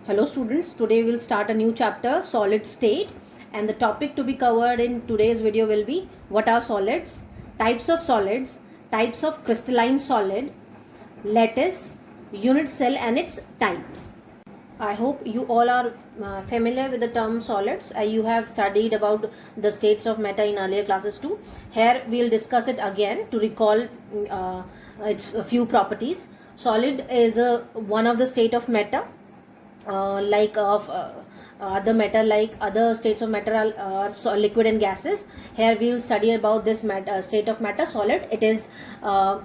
Hello students, today we will start a new chapter, solid state, and the topic to be covered in today's video will be what are solids, types of crystalline solid, lattice, unit cell and its types. I hope you all are familiar with the term solids. You have studied about the states of matter in earlier classes too. Here we will discuss it again to recall its few properties. Solid is one of the state of matter like of other matter, like other states of matter are liquid and gases. Here we will study about this state of matter, solid. It is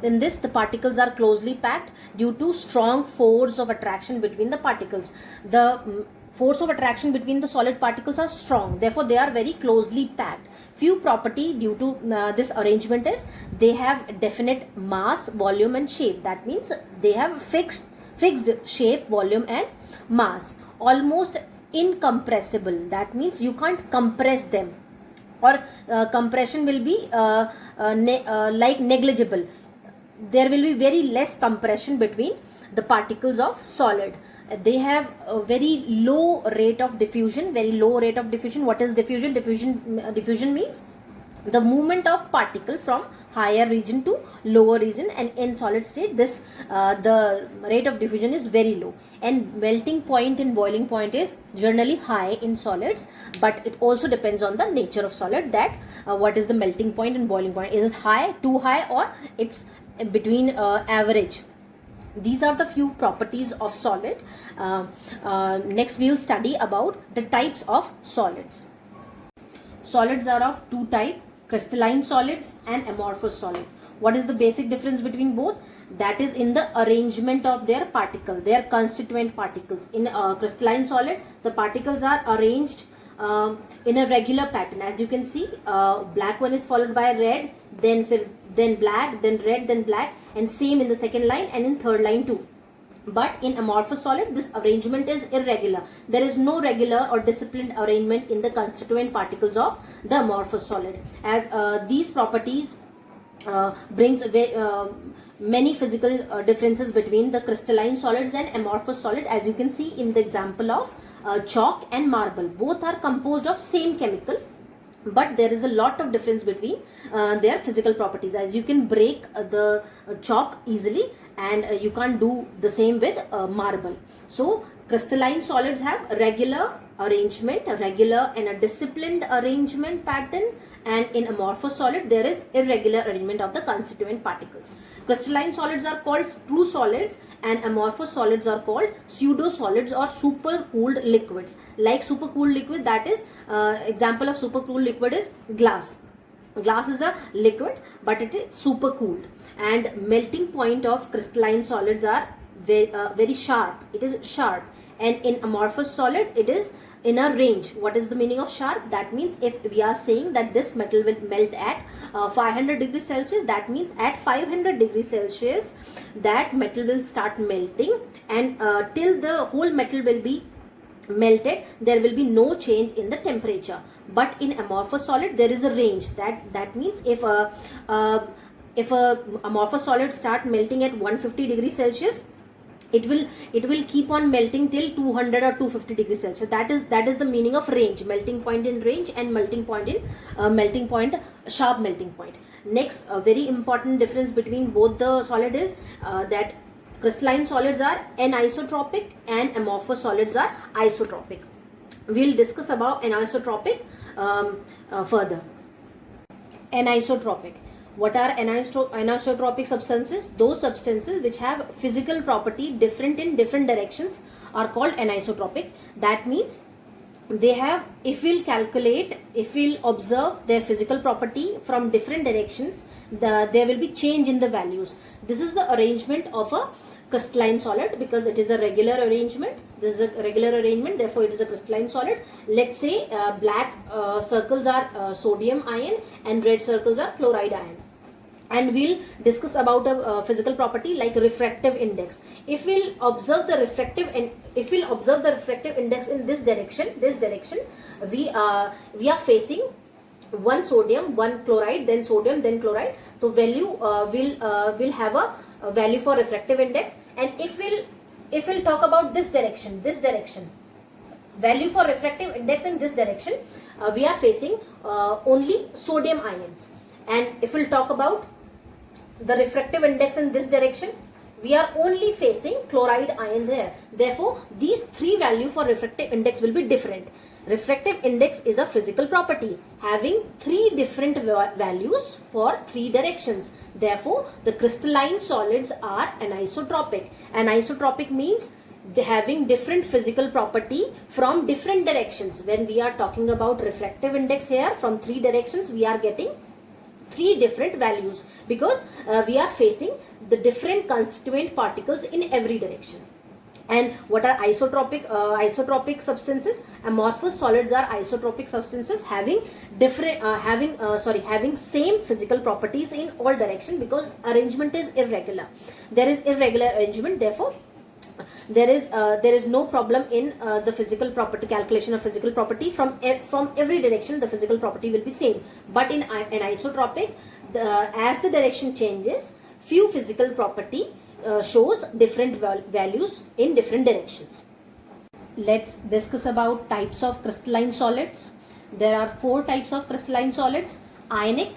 in this the particles are closely packed due to strong force of attraction between the particles. The force of attraction between the solid particles are strong, therefore they are very closely packed. Few property due to this arrangement is they have definite mass, volume and shape. That means they have fixed shape, volume and mass. Almost incompressible, that means you can't compress them, or compression will be like negligible. There will be very less compression between the particles of solid. They have a very low rate of diffusion. What is diffusion? Diffusion means the movement of particle from higher region to lower region, and in solid state this the rate of diffusion is very low, and melting point and boiling point is generally high in solids, but it also depends on the nature of solid, that what is the melting point and boiling point. Is it high, too high, or it's between average? These are the few properties of solid. Next we will study about the types of solids. Solids are of two types: crystalline solids and amorphous solid. What is the basic difference between both? That is in the arrangement of their particle, their constituent particles. In crystalline solid, the particles are arranged in a regular pattern. As you can see, black one is followed by red, then black, then red, then black, and same in the second line and in third line too. But in amorphous solid, this arrangement is irregular. There is no regular or disciplined arrangement in the constituent particles of the amorphous solid. As these properties brings many physical differences between the crystalline solids and amorphous solid. As you can see in the example of chalk and marble, both are composed of same chemical, but there is a lot of difference between their physical properties. As you can break the chalk easily, and you can't do the same with marble. So crystalline solids have regular arrangement, a regular and a disciplined arrangement pattern, and in amorphous solid there is irregular arrangement of the constituent particles. Crystalline solids are called true solids, and amorphous solids are called pseudo solids or supercooled liquids. Like supercooled liquid, that is example of supercooled liquid is glass. Glass is a liquid, but it is supercooled. And melting point of crystalline solids are very sharp. It is sharp, and in amorphous solid it is in a range. What is the meaning of sharp? That means if we are saying that this metal will melt at 500 degrees Celsius, that means at 500 degrees Celsius that metal will start melting, and till the whole metal will be melted, there will be no change in the temperature. But in amorphous solid there is a range. That means if a amorphous solid start melting at 150 degrees Celsius, it will keep on melting till 200 or 250 degrees Celsius. That is the meaning of range, melting point in range, and melting point in sharp melting point. Next, a very important difference between both the solid is that crystalline solids are anisotropic and amorphous solids are isotropic. We will discuss about anisotropic further. Anisotropic. What are anisotropic substances? Those substances which have physical property different in different directions are called anisotropic. That means they have, if we'll observe their physical property from different directions, there will be change in the values. This is the arrangement of a crystalline solid, because it is a regular arrangement. This is a regular arrangement, therefore it is a crystalline solid. Let's say black circles are sodium ion and red circles are chloride ion. And we'll discuss about a physical property like refractive index. If we'll observe the refractive index in this direction, we are facing one sodium, one chloride, then sodium, then chloride. So value will have a value for refractive index. And if we'll if we'll talk about this direction, value for refractive index in this direction, we are facing only sodium ions. And if we'll talk about the refractive index in this direction, we are only facing chloride ions here. Therefore, these three values for refractive index will be different. Refractive index is a physical property having three different values for three directions. Therefore, the crystalline solids are anisotropic. Anisotropic means having different physical property from different directions. When we are talking about refractive index here, from three directions, we are getting three different values because we are facing the different constituent particles in every direction. And what are isotropic? Isotropic substances, amorphous solids are isotropic substances having different having same physical properties in all direction, because arrangement is irregular. There is irregular arrangement, therefore there is no problem in the physical property calculation of physical property. From every direction the physical property will be same. But in an isotropic, as the direction changes, few physical property shows different values in different directions. Let's discuss about types of crystalline solids. There are four types of crystalline solids: ionic,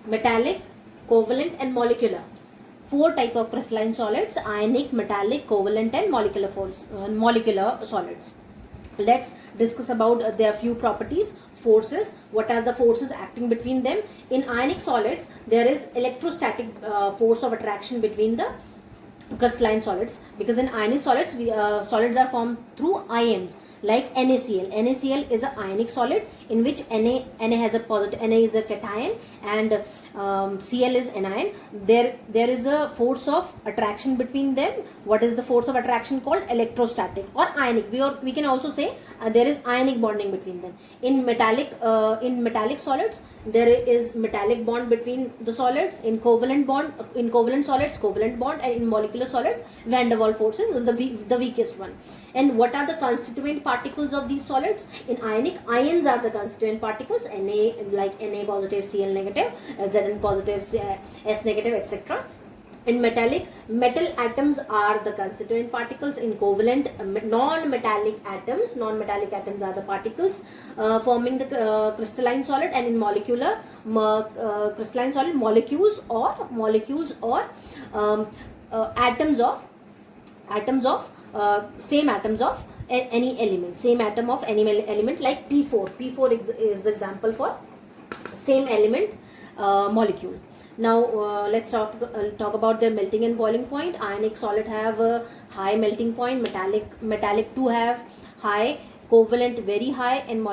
metallic, covalent and molecular. Four type of crystalline solids: ionic, metallic, covalent and molecular solids. Let's discuss about their few properties. Forces, what are the forces acting between them? In ionic solids, there is electrostatic force of attraction between the crystalline solids, because in ionic solids solids are formed through ions, like NaCl. NaCl is an ionic solid in which Na has a positive, Na is a cation and Cl is anion. There is a force of attraction between them. What is the force of attraction called? Electrostatic or ionic. We can also say there is ionic bonding between them. In metallic solids, there is metallic bond between the solids. In covalent solids, covalent bond, and in molecular solid, van der Waals force is the weakest one. And what are the constituent particles of these solids? In ionic, ions are the constituent particles. Na, like Na positive, Cl negative, Zn positive, S negative, etc. In metallic, metal atoms are the constituent particles. In covalent, non-metallic atoms are the particles forming the crystalline solid. And in molecular, crystalline solid, molecules or atoms of same atoms of any element, same atom of any element, like P4. P4 is the example for same element molecule. Now let's talk about their melting and boiling point. Ionic solid have a high melting point, metallic too have high, covalent very high, and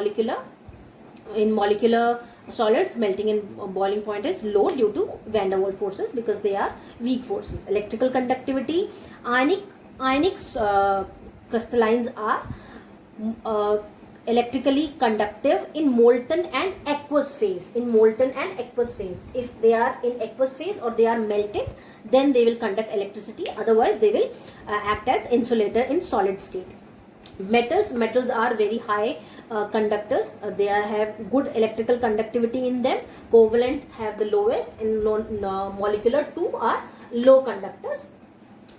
in molecular solids crystallines and boiling point is low due to van der Waals forces because they are weak forces. Electrical conductivity, ionic crystallines are electrically conductive in molten and aqueous phase. If they are in aqueous phase or they are melted, then they will conduct electricity. Otherwise, they will act as insulator in solid state. Metals are very high conductors. They have good electrical conductivity in them. Covalent have the lowest, and molecular too are low conductors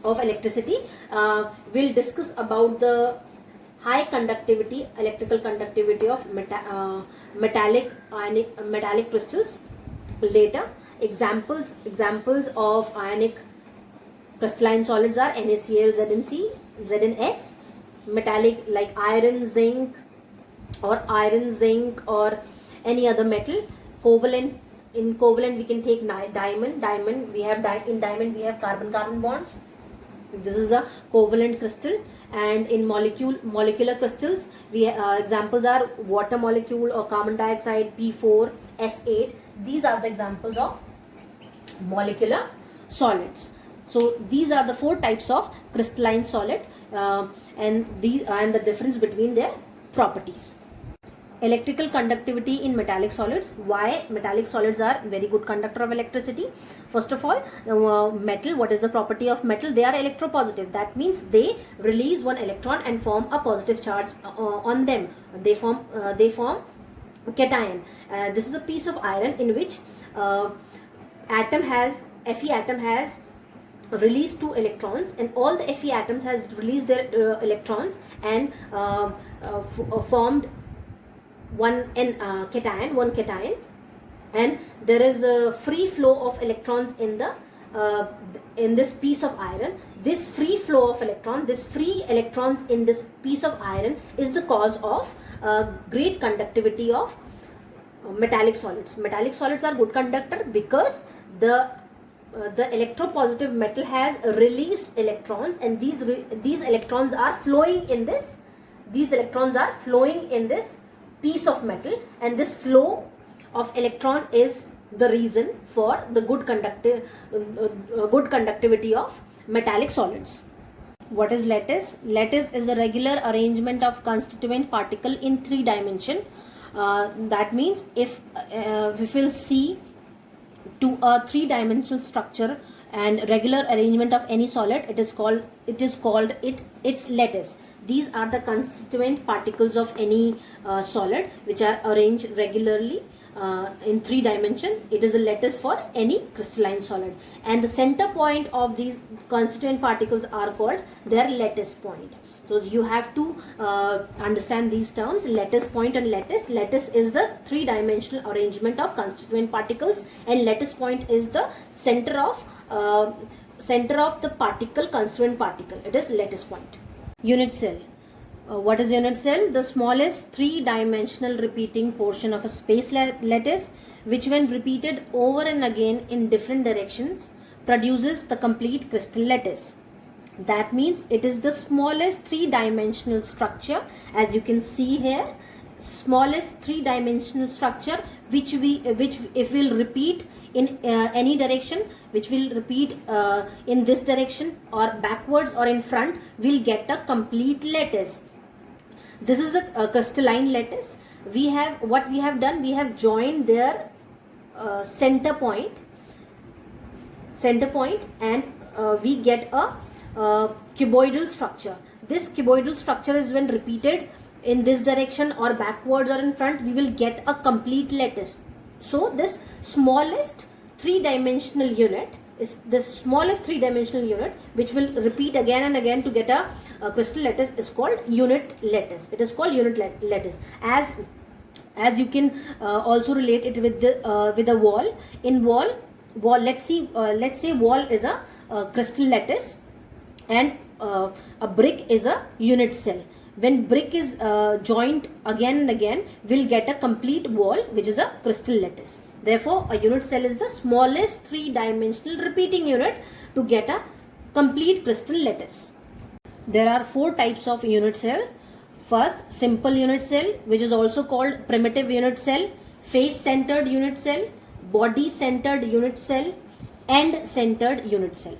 of electricity. We'll discuss about the high conductivity, electrical conductivity of metallic crystals later. Examples of ionic crystalline solids are NaCl, ZnC, ZnS. Metallic like iron, zinc, or any other metal. Covalent, in covalent we can take diamond. We have diamond we have carbon bonds. This is a covalent crystal. And in molecular crystals, we examples are water molecule or carbon dioxide, P4, S8. These are the examples of molecular solids. So these are the four types of crystalline solid, and the difference between their properties. Electrical conductivity in metallic solids. Why metallic solids are very good conductor of electricity? First of all, metal, what is the property of metal? They are electropositive. That means they release one electron and form a positive charge on them. They form cation. This is a piece of iron in which Fe atom has released 2 electrons, and all the Fe atoms has released their electrons and formed one cation, and there is a free flow of electrons in this piece of iron. This free flow of this free electrons in this piece of iron is the cause of great conductivity of metallic solids. Metallic solids are good conductor because the electropositive metal has released electrons, and these electrons are flowing in this. These electrons are flowing in this piece of metal, and this flow of electron is the reason for the good conductivity of metallic solids. What is lattice? Lattice is a regular arrangement of constituent particle in 3 dimension. That means if we'll see to a 3-dimensional structure and regular arrangement of any solid, it is called its lattice. These are the constituent particles of any solid which are arranged regularly in 3 dimension. It is a lattice for any crystalline solid, and the center point of these constituent particles are called their lattice point. So you have to understand these terms, lattice point and lattice. Lattice is the 3-dimensional arrangement of constituent particles, and lattice point is the center of the particle, constituent particle. It is lattice point. Unit cell. What is unit cell? The smallest 3-dimensional repeating portion of a space lattice, which when repeated over and again in different directions produces the complete crystal lattice. That means it is the smallest 3-dimensional structure, as you can see here, smallest 3-dimensional structure which if we'll repeat in any direction, which will repeat in this direction or backwards or in front, we'll get a complete lattice. This is a crystalline lattice. We have done, we have joined their center point, and we get a cuboidal structure. This cuboidal structure is when repeated in this direction or backwards or in front, we will get a complete lattice. So this smallest 3-dimensional unit is the smallest 3-dimensional unit which will repeat again and again to get a crystal lattice is called unit lattice. It is called unit lattice. As you can also relate it with a wall. In wall, let's say wall is a crystal lattice, and a brick is a unit cell. When brick is joined again and again, we'll get a complete wall which is a crystal lattice. Therefore, a unit cell is the smallest 3-dimensional repeating unit to get a complete crystal lattice. There are 4 types of unit cell. First, simple unit cell, which is also called primitive unit cell, face-centered unit cell, body-centered unit cell, end-centered unit cell.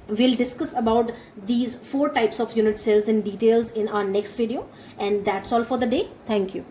We'll discuss about these 4 types of unit cells in details in our next video, and that's all for the day. Thank you.